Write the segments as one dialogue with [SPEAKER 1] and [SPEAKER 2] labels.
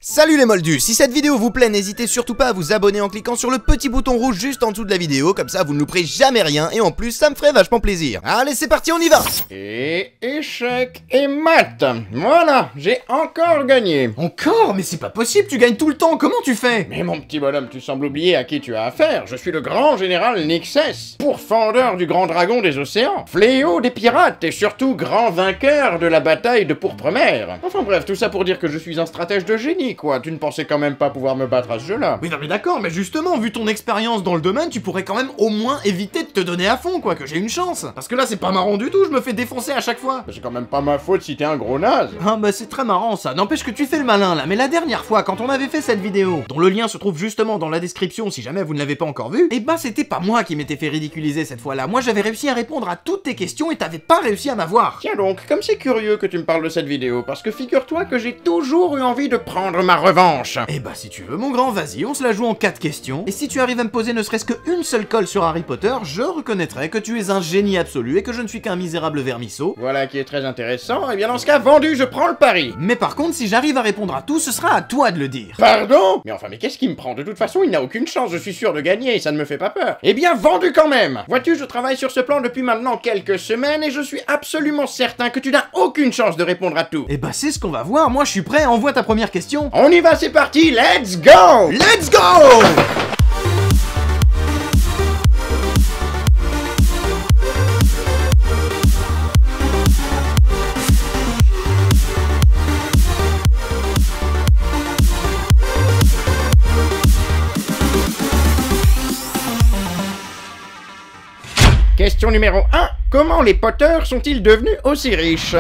[SPEAKER 1] Salut les moldus, si cette vidéo vous plaît, n'hésitez surtout pas à vous abonner en cliquant sur le petit bouton rouge juste en dessous de la vidéo, comme ça vous ne louperez jamais rien, et en plus ça me ferait vachement plaisir. Allez c'est parti, on y va.
[SPEAKER 2] Et échec et mat. Voilà, j'ai encore gagné.
[SPEAKER 3] Encore? Mais c'est pas possible, tu gagnes tout le temps, comment tu fais?
[SPEAKER 2] Mais mon petit bonhomme, tu sembles oublier à qui tu as affaire. Je suis le grand général Nixes, pourfendeur du grand dragon des océans, fléau des pirates et surtout grand vainqueur de la bataille de Pourpre-Mer. Enfin bref, tout ça pour dire que je suis un stratège de génie, quoi. Tu ne pensais quand même pas pouvoir me battre à ce jeu-là.
[SPEAKER 3] Oui, non mais d'accord, mais justement, vu ton expérience dans le domaine, tu pourrais quand même au moins éviter de te donner à fond, quoi, que j'ai une chance. Parce que là, c'est pas marrant du tout, je me fais défoncer à chaque fois.
[SPEAKER 2] C'est quand même pas ma faute si t'es un gros naze.
[SPEAKER 3] Ah bah c'est très marrant ça, n'empêche que tu fais le malin là, mais la dernière fois, quand on avait fait cette vidéo, dont le lien se trouve justement dans la description si jamais vous ne l'avez pas encore vu, et bah c'était pas moi qui m'étais fait ridiculiser cette fois-là, moi j'avais réussi à répondre à toutes tes questions et t'avais pas réussi à m'avoir.
[SPEAKER 2] Tiens donc, comme c'est curieux que tu me parles de cette vidéo, parce que figure-toi que j'ai toujours eu envie de prendre ma revanche.
[SPEAKER 3] Eh bah si tu veux mon grand, vas-y, on se la joue en 4 questions, et si tu arrives à me poser ne serait-ce qu'une seule colle sur Harry Potter, je reconnaîtrai que tu es un génie absolu et que je ne suis qu'un misérable vermisseau.
[SPEAKER 2] Voilà qui est très intéressant, et bien dans ce cas, vendu, je prends le pari.
[SPEAKER 3] Mais par contre, si j'arrive à répondre à tout, ce sera à toi de le dire.
[SPEAKER 2] Pardon? Mais enfin, mais qu'est-ce qui me prend? De toute façon, il n'a aucune chance, je suis sûr de gagner, et ça ne me fait pas peur. Eh bien, vendu quand même! Vois-tu, je travaille sur ce plan depuis maintenant quelques semaines, et je suis absolument certain que tu n'as aucune chance de répondre à tout.
[SPEAKER 3] Eh bah c'est ce qu'on va voir, moi je suis prêt, envoie ta première question.
[SPEAKER 2] On y va, c'est parti, let's go!
[SPEAKER 3] Let's go!
[SPEAKER 2] Question numéro 1. Comment les Potter sont-ils devenus aussi riches?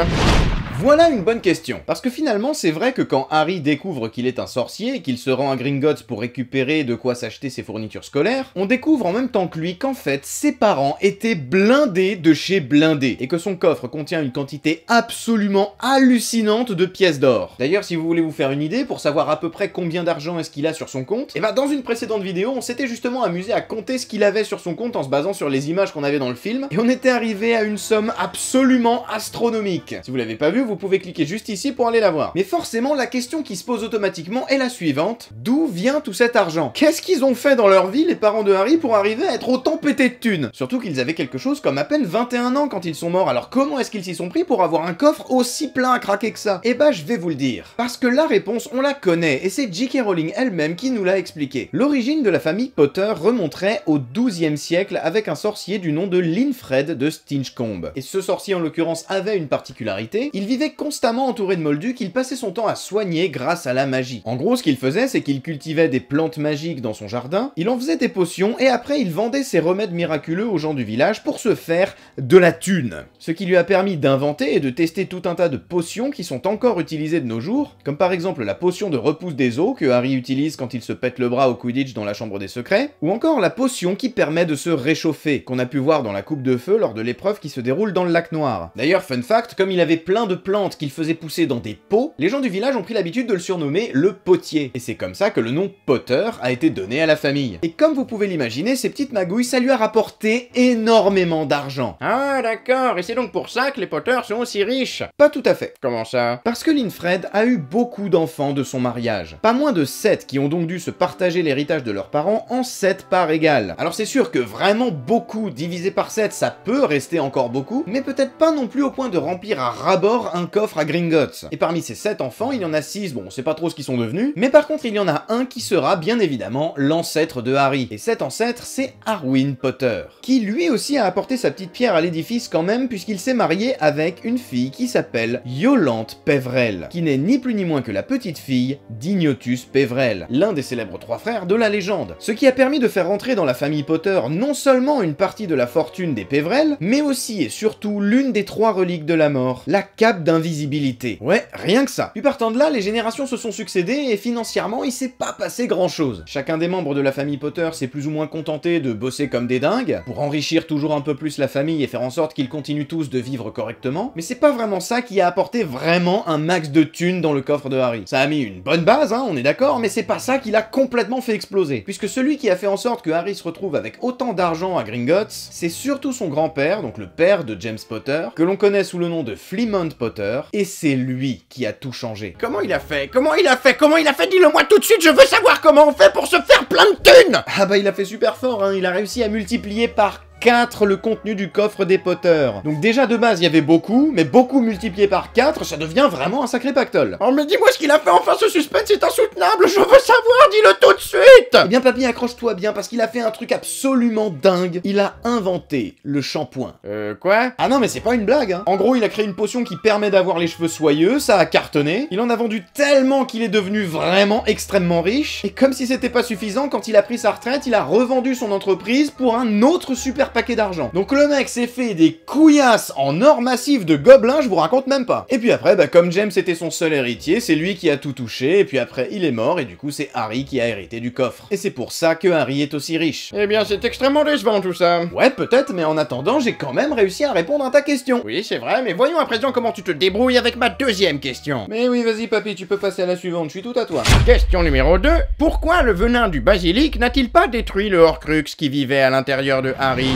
[SPEAKER 3] Voilà une bonne question, parce que finalement c'est vrai que quand Harry découvre qu'il est un sorcier et qu'il se rend à Gringotts pour récupérer de quoi s'acheter ses fournitures scolaires, on découvre en même temps que lui qu'en fait ses parents étaient blindés de chez blindés, et que son coffre contient une quantité absolument hallucinante de pièces d'or. D'ailleurs si vous voulez vous faire une idée, pour savoir à peu près combien d'argent est-ce qu'il a sur son compte, et bah dans une précédente vidéo on s'était justement amusé à compter ce qu'il avait sur son compte en se basant sur les images qu'on avait dans le film, et on était arrivé à une somme absolument astronomique. Si vous l'avez pas vu, vous pouvez cliquer juste ici pour aller la voir. Mais forcément, la question qui se pose automatiquement est la suivante. D'où vient tout cet argent? Qu'est-ce qu'ils ont fait dans leur vie, les parents de Harry, pour arriver à être autant pétés de thunes? Surtout qu'ils avaient quelque chose comme à peine 21 ans quand ils sont morts, alors comment est-ce qu'ils s'y sont pris pour avoir un coffre aussi plein à craquer que ça? Eh bah, je vais vous le dire. Parce que la réponse, on la connaît, et c'est J.K. Rowling elle-même qui nous l'a expliqué. L'origine de la famille Potter remonterait au XIIe siècle avec un sorcier du nom de Linfred de Stinchcombe. Et ce sorcier, en l'occurrence, avait une particularité, il vivait constamment entouré de moldus qu'il passait son temps à soigner grâce à la magie. En gros, ce qu'il faisait, c'est qu'il cultivait des plantes magiques dans son jardin, il en faisait des potions, et après il vendait ses remèdes miraculeux aux gens du village pour se faire de la thune. Ce qui lui a permis d'inventer et de tester tout un tas de potions qui sont encore utilisées de nos jours, comme par exemple la potion de repousse des os que Harry utilise quand il se pète le bras au Quidditch dans la chambre des secrets, ou encore la potion qui permet de se réchauffer, qu'on a pu voir dans la coupe de feu lors de l'épreuve qui se déroule dans le lac noir. D'ailleurs, fun fact, comme il avait plein de plantes qu'il faisait pousser dans des pots, les gens du village ont pris l'habitude de le surnommer le potier. Et c'est comme ça que le nom Potter a été donné à la famille. Et comme vous pouvez l'imaginer, ces petites magouilles, ça lui a rapporté énormément d'argent.
[SPEAKER 2] Ah d'accord, et c'est donc pour ça que les Potter sont aussi riches?
[SPEAKER 3] Pas tout à fait.
[SPEAKER 2] Comment ça?
[SPEAKER 3] Parce que Linfred a eu beaucoup d'enfants de son mariage. Pas moins de 7 qui ont donc dû se partager l'héritage de leurs parents en 7 parts égales. Alors c'est sûr que vraiment beaucoup divisé par 7, ça peut rester encore beaucoup, mais peut-être pas non plus au point de remplir à ras-bord un coffre à Gringotts. Et parmi ces 7 enfants, il y en a 6, bon on sait pas trop ce qu'ils sont devenus, mais par contre il y en a un qui sera bien évidemment l'ancêtre de Harry. Et cet ancêtre, c'est Harwin Potter, qui lui aussi a apporté sa petite pierre à l'édifice quand même, puisqu'il s'est marié avec une fille qui s'appelle Yolante Peverell, qui n'est ni plus ni moins que la petite fille d'Ignotus Peverell, l'un des célèbres 3 frères de la légende. Ce qui a permis de faire rentrer dans la famille Potter non seulement une partie de la fortune des Peverell, mais aussi et surtout l'une des 3 reliques de la mort, la cape d'invisibilité. Ouais, rien que ça. Puis partant de là, les générations se sont succédées et financièrement, il s'est pas passé grand chose. Chacun des membres de la famille Potter s'est plus ou moins contenté de bosser comme des dingues, pour enrichir toujours un peu plus la famille et faire en sorte qu'ils continuent tous de vivre correctement, mais c'est pas vraiment ça qui a apporté vraiment un max de thunes dans le coffre de Harry. Ça a mis une bonne base, hein, on est d'accord, mais c'est pas ça qui l'a complètement fait exploser. Puisque celui qui a fait en sorte que Harry se retrouve avec autant d'argent à Gringotts, c'est surtout son grand-père, donc le père de James Potter, que l'on connaît sous le nom de Fleamont Potter, Potter, et c'est lui qui a tout changé.
[SPEAKER 2] Comment il a fait? Comment il a fait? Comment il a fait? Dis-le-moi tout de suite, je veux savoir comment on fait pour se faire plein de thunes!
[SPEAKER 3] Ah bah il a fait super fort, hein, il a réussi à multiplier par 4 le contenu du coffre des Potter. Donc déjà de base il y avait beaucoup, mais beaucoup multiplié par 4, ça devient vraiment un sacré pactole.
[SPEAKER 2] Oh mais dis-moi ce qu'il a fait, enfin ce suspense est insoutenable, je veux savoir, dis-le tout de suite!
[SPEAKER 3] Eh bien papy, accroche-toi bien, parce qu'il a fait un truc absolument dingue. Il a inventé le shampoing.
[SPEAKER 2] Quoi?
[SPEAKER 3] Ah non mais c'est pas une blague, hein. En gros il a créé une potion qui permet d'avoir les cheveux soyeux, ça a cartonné. Il en a vendu tellement qu'il est devenu vraiment extrêmement riche. Et comme si c'était pas suffisant, quand il a pris sa retraite, il a revendu son entreprise pour un autre super paquet d'argent. Donc le mec s'est fait des couillasses en or massif de gobelins, je vous raconte même pas. Et puis après, bah comme James était son seul héritier, c'est lui qui a tout touché, et puis après il est mort, et du coup c'est Harry qui a hérité du coffre. Et c'est pour ça que Harry est aussi riche.
[SPEAKER 2] Eh bien c'est extrêmement décevant tout ça.
[SPEAKER 3] Ouais peut-être, mais en attendant j'ai quand même réussi à répondre à ta question.
[SPEAKER 2] Oui c'est vrai, mais voyons à présent comment tu te débrouilles avec ma deuxième question.
[SPEAKER 3] Mais oui vas-y papy, tu peux passer à la suivante, je suis tout à toi.
[SPEAKER 2] Question numéro 2. Pourquoi le venin du basilic n'a-t-il pas détruit le Horcrux qui vivait à l'intérieur de Harry?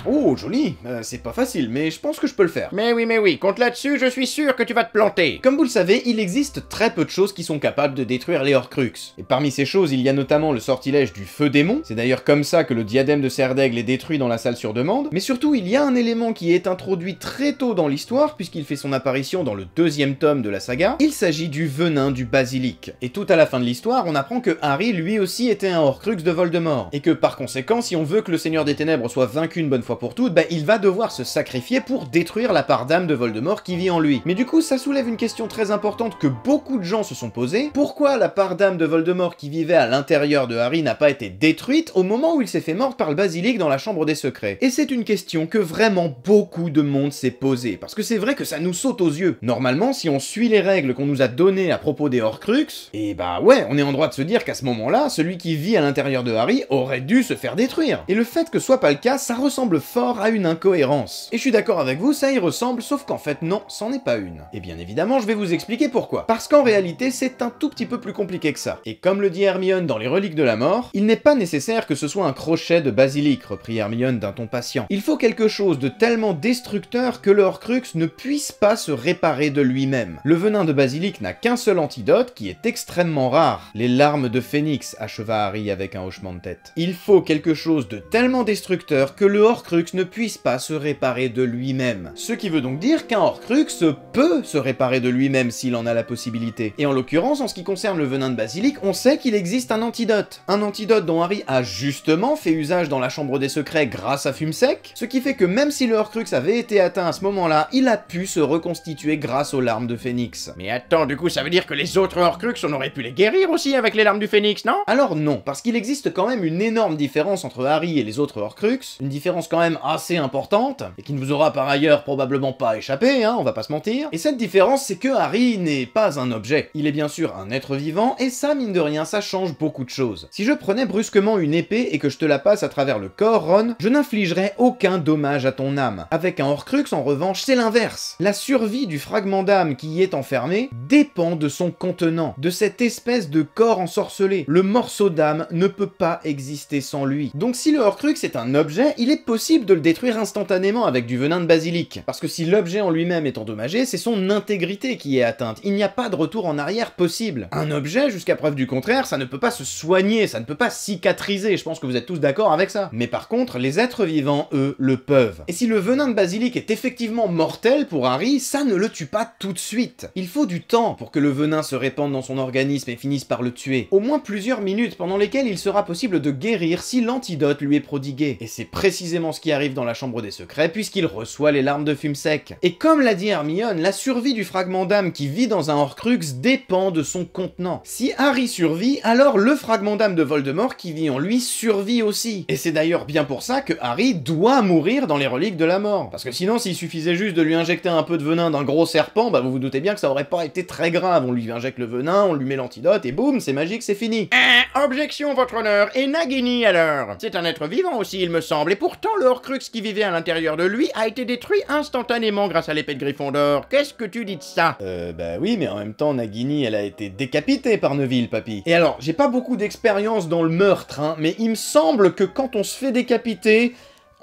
[SPEAKER 3] Oh, joli. C'est pas facile, mais je pense que je peux le faire.
[SPEAKER 2] Mais oui, compte là-dessus, je suis sûr que tu vas te planter.
[SPEAKER 3] Comme vous le savez, il existe très peu de choses qui sont capables de détruire les Horcrux. Et parmi ces choses, il y a notamment le sortilège du feu démon. C'est d'ailleurs comme ça que le diadème de Serdaigle est détruit dans la salle sur demande. Mais surtout, il y a un élément qui est introduit très tôt dans l'histoire, puisqu'il fait son apparition dans le 2e tome de la saga. Il s'agit du venin du basilic. Et tout à la fin de l'histoire, on apprend que Harry, lui aussi, était un Horcrux de Voldemort. Et que par conséquent, si on veut que le Seigneur des Ténèbres soit vaincu une bonne fois pour toutes, bah il va devoir se sacrifier pour détruire la part d'âme de Voldemort qui vit en lui. Mais du coup, ça soulève une question très importante que beaucoup de gens se sont posées. Pourquoi la part d'âme de Voldemort qui vivait à l'intérieur de Harry n'a pas été détruite au moment où il s'est fait mordre par le basilic dans la chambre des secrets? Et c'est une question que vraiment beaucoup de monde s'est posée, parce que c'est vrai que ça nous saute aux yeux. Normalement, si on suit les règles qu'on nous a données à propos des Horcrux, et bah ouais, on est en droit de se dire qu'à ce moment-là, celui qui vit à l'intérieur de Harry aurait dû se faire détruire. Et le fait que ce soit pas le cas, ça ressemble fort à une incohérence. Et je suis d'accord avec vous, ça y ressemble, sauf qu'en fait non, c'en est pas une. Et bien évidemment, je vais vous expliquer pourquoi. Parce qu'en réalité, c'est un tout petit peu plus compliqué que ça. Et comme le dit Hermione dans les Reliques de la Mort, il n'est pas nécessaire que ce soit un crochet de basilic, reprit Hermione d'un ton patient. Il faut quelque chose de tellement destructeur que le Horcrux ne puisse pas se réparer de lui-même. Le venin de basilic n'a qu'un seul antidote, qui est extrêmement rare. Les larmes de Phénix, acheva Harry avec un hochement de tête. Il faut quelque chose de tellement destructeur que le Horcrux ne puisse pas se réparer de lui-même. Ce qui veut donc dire qu'un Horcrux peut se réparer de lui-même s'il en a la possibilité. Et en l'occurrence, en ce qui concerne le venin de basilic, on sait qu'il existe un antidote. Un antidote dont Harry a justement fait usage dans la chambre des secrets grâce à Fumsec, ce qui fait que même si le Horcrux avait été atteint à ce moment-là, il a pu se reconstituer grâce aux larmes de Phénix.
[SPEAKER 2] Mais attends, du coup ça veut dire que les autres Horcrux, on aurait pu les guérir aussi avec les larmes du Phénix, non?
[SPEAKER 3] Alors non, parce qu'il existe quand même une énorme différence entre Harry et les autres Horcrux, une différence quand même assez importante, et qui ne vous aura par ailleurs probablement pas échappé, hein, on va pas se mentir. Et cette différence, c'est que Harry n'est pas un objet. Il est bien sûr un être vivant, et ça, mine de rien, ça change beaucoup de choses. Si je prenais brusquement une épée et que je te la passe à travers le corps, Ron, je n'infligerais aucun dommage à ton âme. Avec un Horcrux, en revanche, c'est l'inverse. La survie du fragment d'âme qui y est enfermé dépend de son contenant, de cette espèce de corps ensorcelé. Le morceau d'âme ne peut pas exister sans lui. Donc si le Horcrux est un objet, il est possible de le détruire instantanément avec du venin de basilic. Parce que si l'objet en lui-même est endommagé, c'est son intégrité qui est atteinte. Il n'y a pas de retour en arrière possible. Un objet, jusqu'à preuve du contraire, ça ne peut pas se soigner, ça ne peut pas cicatriser. Je pense que vous êtes tous d'accord avec ça. Mais par contre, les êtres vivants, eux, le peuvent. Et si le venin de basilic est effectivement mortel pour Harry, ça ne le tue pas tout de suite. Il faut du temps pour que le venin se répande dans son organisme et finisse par le tuer. Au moins plusieurs minutes pendant lesquelles il sera possible de guérir si l'antidote lui est prodigué. Et c'est précisément ce qui arrive dans la chambre des secrets, puisqu'il reçoit les larmes de Fumsec. Et comme l'a dit Hermione, la survie du fragment d'âme qui vit dans un Horcrux dépend de son contenant. Si Harry survit, alors le fragment d'âme de Voldemort qui vit en lui survit aussi. Et c'est d'ailleurs bien pour ça que Harry doit mourir dans les Reliques de la Mort. Parce que sinon, s'il suffisait juste de lui injecter un peu de venin d'un gros serpent, bah vous vous doutez bien que ça aurait pas été très grave. On lui injecte le venin, on lui met l'antidote, et boum, c'est magique, c'est fini.
[SPEAKER 2] Objection, votre honneur. Et Nagini, alors? C'est un être vivant aussi, il me semble, et pourtant le Horcrux qui vivait à l'intérieur de lui a été détruit instantanément grâce à l'épée de Gryffondor. Qu'est-ce que tu dis de ça?
[SPEAKER 3] Bah oui, mais en même temps, Nagini, elle a été décapitée par Neville, papy. Et alors, j'ai pas beaucoup d'expérience dans le meurtre, hein, mais il me semble que quand on se fait décapiter,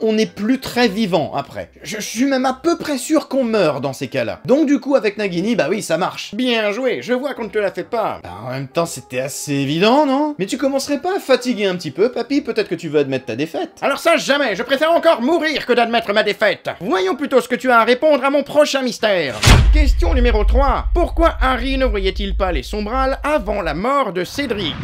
[SPEAKER 3] on n'est plus très vivant après. Je suis même à peu près sûr qu'on meurt dans ces cas-là. Donc du coup avec Nagini, bah oui, ça marche.
[SPEAKER 2] Bien joué, je vois qu'on ne te la fait pas.
[SPEAKER 3] Bah, en même temps, c'était assez évident, non? Mais tu commencerais pas à fatiguer un petit peu, papy? Peut-être que tu veux admettre ta défaite.
[SPEAKER 2] Alors ça, jamais, je préfère encore mourir que d'admettre ma défaite. Voyons plutôt ce que tu as à répondre à mon prochain mystère. Question numéro 3. Pourquoi Harry ne voyait-il pas les sombrales avant la mort de Cédric?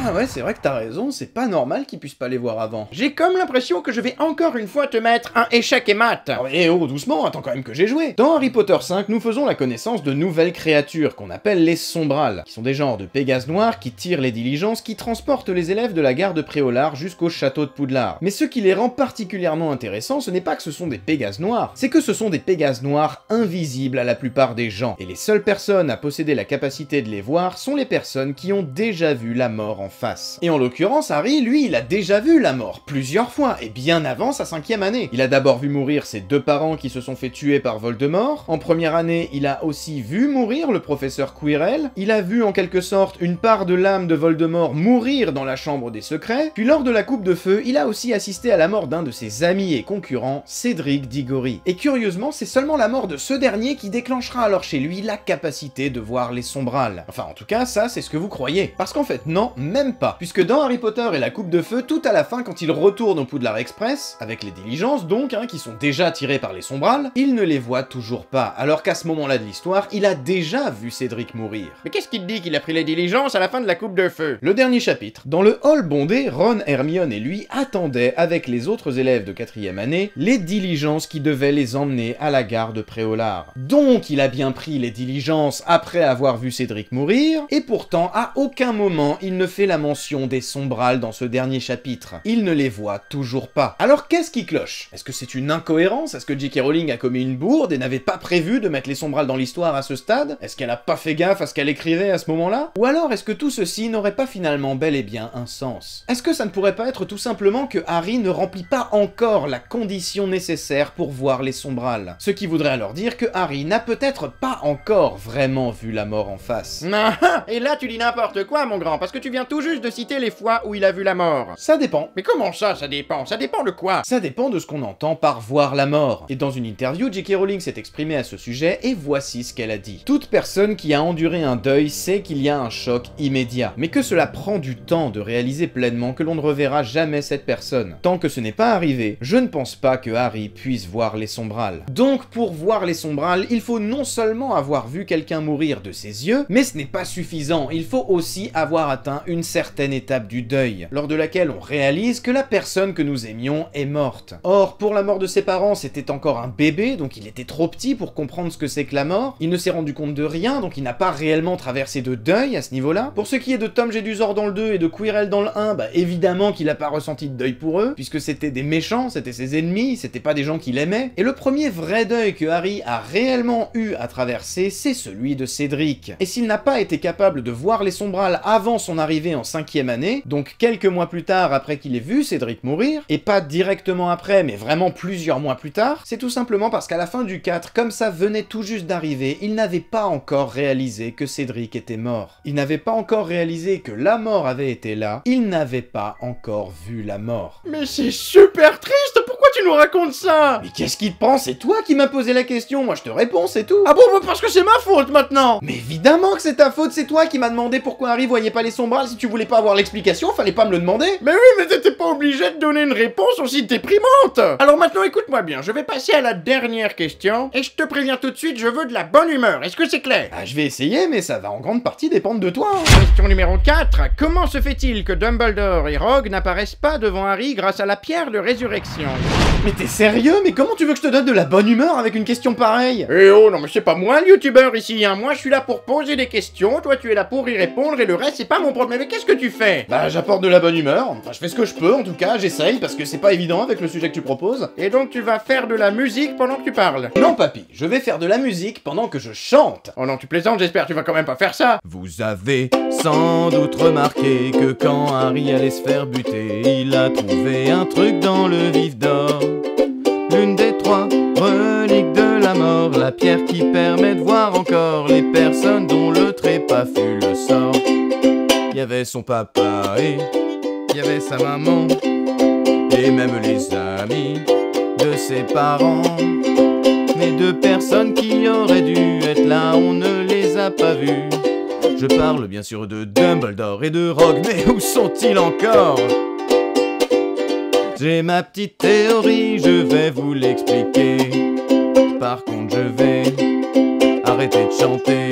[SPEAKER 3] Ah ouais, c'est vrai que t'as raison, c'est pas normal qu'ils puissent pas les voir avant.
[SPEAKER 2] J'ai comme l'impression que je vais encore une fois te mettre un échec et mat.
[SPEAKER 3] Oh, doucement, attends quand même que j'ai joué. Dans Harry Potter 5, nous faisons la connaissance de nouvelles créatures qu'on appelle les sombrales, qui sont des genres de pégases noirs qui tirent les diligences qui transportent les élèves de la gare de Préolard jusqu'au château de Poudlard. Mais ce qui les rend particulièrement intéressants, ce n'est pas que ce sont des pégases noirs, c'est que ce sont des pégases noirs invisibles à la plupart des gens. Et les seules personnes à posséder la capacité de les voir sont les personnes qui ont déjà vu la mort en face. Et en l'occurrence, Harry, lui, il a déjà vu la mort plusieurs fois, et bien avant sa 5e année. Il a d'abord vu mourir ses 2 parents qui se sont fait tuer par Voldemort. En première année, il a aussi vu mourir le professeur Quirrell. Il a vu en quelque sorte une part de l'âme de Voldemort mourir dans la chambre des secrets. Puis lors de la coupe de feu, il a aussi assisté à la mort d'un de ses amis et concurrents, Cédric Diggory. Et curieusement, c'est seulement la mort de ce dernier qui déclenchera alors chez lui la capacité de voir les sombrales. Enfin, en tout cas, ça, c'est ce que vous croyez. Parce qu'en fait, non, même pas. Puisque dans Harry Potter et la coupe de feu, tout à la fin, quand il retourne au Poudlard Express, avec les diligences donc, qui sont déjà tirées par les sombrales, il ne les voit toujours pas. Alors qu'à ce moment-là de l'histoire, il a déjà vu Cédric mourir.
[SPEAKER 2] Mais qu'est-ce qui te dit qu'il a pris les diligences à la fin de la coupe de feu?
[SPEAKER 3] Le dernier chapitre. Dans le hall bondé, Ron, Hermione et lui attendaient, avec les autres élèves de 4e année, les diligences qui devaient les emmener à la gare de Préolard. Donc il a bien pris les diligences après avoir vu Cédric mourir, et pourtant à aucun moment il ne fait la mention des sombrales dans ce dernier chapitre. Il ne les voit toujours pas. Alors qu'est-ce qui cloche? Est-ce que c'est une incohérence? Est-ce que J.K. Rowling a commis une bourde et n'avait pas prévu de mettre les sombrales dans l'histoire à ce stade? Est-ce qu'elle a pas fait gaffe à ce qu'elle écrivait à ce moment-là? Ou alors est-ce que tout ceci n'aurait pas finalement bel et bien un sens? Est-ce que ça ne pourrait pas être tout simplement que Harry ne remplit pas encore la condition nécessaire pour voir les sombrales? Ce qui voudrait alors dire que Harry n'a peut-être pas encore vraiment vu la mort en face.
[SPEAKER 2] Et là tu dis n'importe quoi mon grand, parce que tu viens tout juste de citer les fois où il a vu la mort.
[SPEAKER 3] Ça dépend.
[SPEAKER 2] Mais comment ça dépend? Ça dépend de quoi?
[SPEAKER 3] Ça dépend de ce qu'on entend par voir la mort. Et dans une interview, J.K. Rowling s'est exprimée à ce sujet, et voici ce qu'elle a dit. Toute personne qui a enduré un deuil sait qu'il y a un choc immédiat, mais que cela prend du temps de réaliser pleinement que l'on ne reverra jamais cette personne. Tant que ce n'est pas arrivé, je ne pense pas que Harry puisse voir les sombrales. Donc pour voir les sombrales, il faut non seulement avoir vu quelqu'un mourir de ses yeux, mais ce n'est pas suffisant, il faut aussi avoir atteint une certaine étape du deuil, lors de laquelle on réalise que la personne que nous aimions est morte. Or, pour la mort de ses parents, c'était encore un bébé, donc il était trop petit pour comprendre ce que c'est que la mort, il ne s'est rendu compte de rien, donc il n'a pas réellement traversé de deuil à ce niveau-là. Pour ce qui est de Tom Jedusor dans le 2 et de Quirrell dans le 1, bah évidemment qu'il n'a pas ressenti de deuil pour eux, puisque c'était des méchants, c'était ses ennemis, c'était pas des gens qu'il aimait, et le premier vrai deuil que Harry a réellement eu à traverser, c'est celui de Cédric. Et s'il n'a pas été capable de voir les sombrales avant son arrivée en 5e année, donc quelques mois plus tard après qu'il ait vu Cédric mourir, et pas directement après, mais vraiment plusieurs mois plus tard, c'est tout simplement parce qu'à la fin du 4, comme ça venait tout juste d'arriver, il n'avait pas encore réalisé que Cédric était mort. Il n'avait pas encore réalisé que la mort avait été là, il n'avait pas encore vu la mort.
[SPEAKER 2] Mais c'est super triste, pourquoi tu nous racontes ça?
[SPEAKER 3] Mais qu'est-ce qui te prend? C'est toi qui m'as posé la question, moi je te réponds, c'est tout.
[SPEAKER 2] Ah bon, bah parce que c'est ma faute maintenant.
[SPEAKER 3] Mais évidemment que c'est ta faute, c'est toi qui m'as demandé pourquoi Harry voyait pas les sombrales. Si tu voulais pas avoir l'explication, fallait pas me le demander.
[SPEAKER 2] Mais oui, mais t'étais pas obligé de donner une réponse aussi déprimante. Alors maintenant écoute-moi bien, je vais passer à la dernière question, et je te préviens tout de suite, je veux de la bonne humeur, est-ce que c'est clair?
[SPEAKER 3] Ah, je vais essayer, mais ça va en grande partie dépendre de toi.
[SPEAKER 2] Question numéro 4, comment se fait-il que Dumbledore et Rogue n'apparaissent pas devant Harry grâce à la pierre de résurrection?
[SPEAKER 3] Mais t'es sérieux? Mais comment tu veux que je te donne de la bonne humeur avec une question pareille?
[SPEAKER 2] Eh oh, non mais c'est pas moi le youtubeur ici, hein. Moi je suis là pour poser des questions, toi tu es là pour y répondre, et le reste c'est pas mon problème. Mais qu'est-ce que tu fais?
[SPEAKER 3] Bah j'apporte de la bonne humeur, enfin je fais ce que je peux en tout cas, j'essaye, parce que c'est pas évident avec le sujet que tu proposes.
[SPEAKER 2] Et donc tu vas faire de la musique pendant que tu parles?
[SPEAKER 3] Non papy, je vais faire de la musique pendant que je chante.
[SPEAKER 2] Oh non, tu plaisantes, j'espère, tu vas quand même pas faire ça.
[SPEAKER 4] Vous avez sans doute remarqué que quand Harry allait se faire buter, il a trouvé un truc dans le vif d'or. L'une des 3 reliques de la mort, la pierre qui permet de voir encore les personnes dont le trépas fut le sort. Il y avait son papa et il y avait sa maman. et même les amis de ses parents. Mais deux personnes qui auraient dû être là, on ne les a pas vues. Je parle bien sûr de Dumbledore et de Rogue, mais où sont-ils encore? J'ai ma petite théorie, je vais vous l'expliquer. Par contre, je vais arrêter de chanter.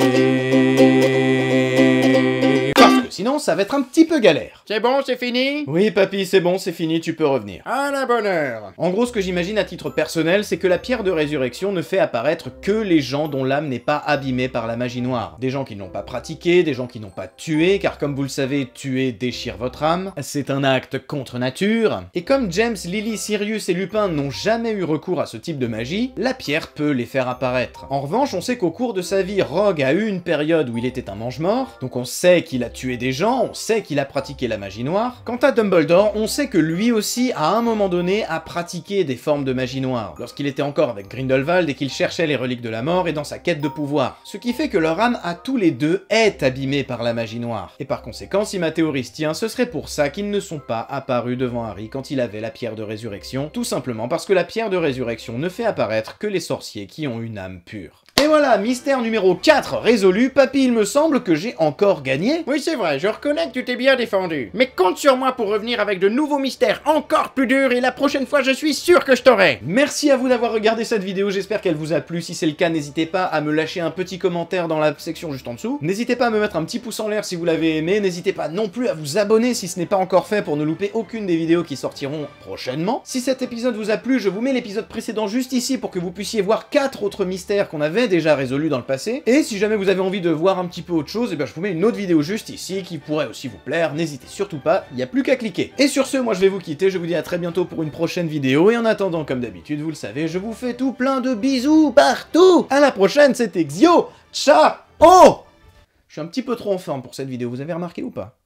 [SPEAKER 3] Parce que sinon, ça va être un petit peu galère.
[SPEAKER 2] C'est bon, c'est fini?
[SPEAKER 3] Oui, papy, c'est bon, c'est fini, tu peux revenir.
[SPEAKER 2] À la bonne heure.
[SPEAKER 3] En gros, ce que j'imagine à titre personnel, c'est que la pierre de résurrection ne fait apparaître que les gens dont l'âme n'est pas abîmée par la magie noire. Des gens qui ne l'ont pas pratiquée, des gens qui n'ont pas tué, car comme vous le savez, tuer déchire votre âme. C'est un acte contre nature. Et comme James, Lily, Sirius et Lupin n'ont jamais eu recours à ce type de magie, la pierre peut les faire apparaître. En revanche, on sait qu'au cours de sa vie, Rogue a eu une période où il était un mange-mort, donc on sait qu'il a tué des gens, on sait qu'il a pratiqué la magie noire. Quant à Dumbledore, on sait que lui aussi, à un moment donné, a pratiqué des formes de magie noire, lorsqu'il était encore avec Grindelwald et qu'il cherchait les reliques de la mort et dans sa quête de pouvoir. Ce qui fait que leur âme à tous les deux est abîmée par la magie noire. Et par conséquent, si ma théorie se tient, ce serait pour ça qu'ils ne sont pas apparus devant Harry quand il avait la pierre de résurrection, tout simplement parce que la pierre de résurrection ne fait apparaître que les sorciers qui ont une âme pure. Et voilà, mystère numéro 4 résolu. Papy, il me semble que j'ai encore gagné.
[SPEAKER 2] Oui, c'est vrai, je reconnais que tu t'es bien défendu. Mais compte sur moi pour revenir avec de nouveaux mystères encore plus durs et la prochaine fois, je suis sûr que je t'aurai.
[SPEAKER 3] Merci à vous d'avoir regardé cette vidéo, j'espère qu'elle vous a plu. Si c'est le cas, n'hésitez pas à me lâcher un petit commentaire dans la section juste en dessous. N'hésitez pas à me mettre un petit pouce en l'air si vous l'avez aimé. N'hésitez pas non plus à vous abonner si ce n'est pas encore fait pour ne louper aucune des vidéos qui sortiront prochainement. Si cet épisode vous a plu, je vous mets l'épisode précédent juste ici pour que vous puissiez voir 4 autres mystères qu'on avait déjà résolus dans le passé. Et si jamais vous avez envie de voir un petit peu autre chose, et bien je vous mets une autre vidéo juste ici qui pourrait aussi vous plaire. N'hésitez surtout pas, il n'y a plus qu'à cliquer. Et sur ce, moi je vais vous quitter, je vous dis à très bientôt pour une prochaine vidéo. Et en attendant, comme d'habitude, vous le savez, je vous fais tout plein de bisous partout. À la prochaine, c'était Xio. Ciao. Oh, je suis un petit peu trop en forme pour cette vidéo, vous avez remarqué ou pas?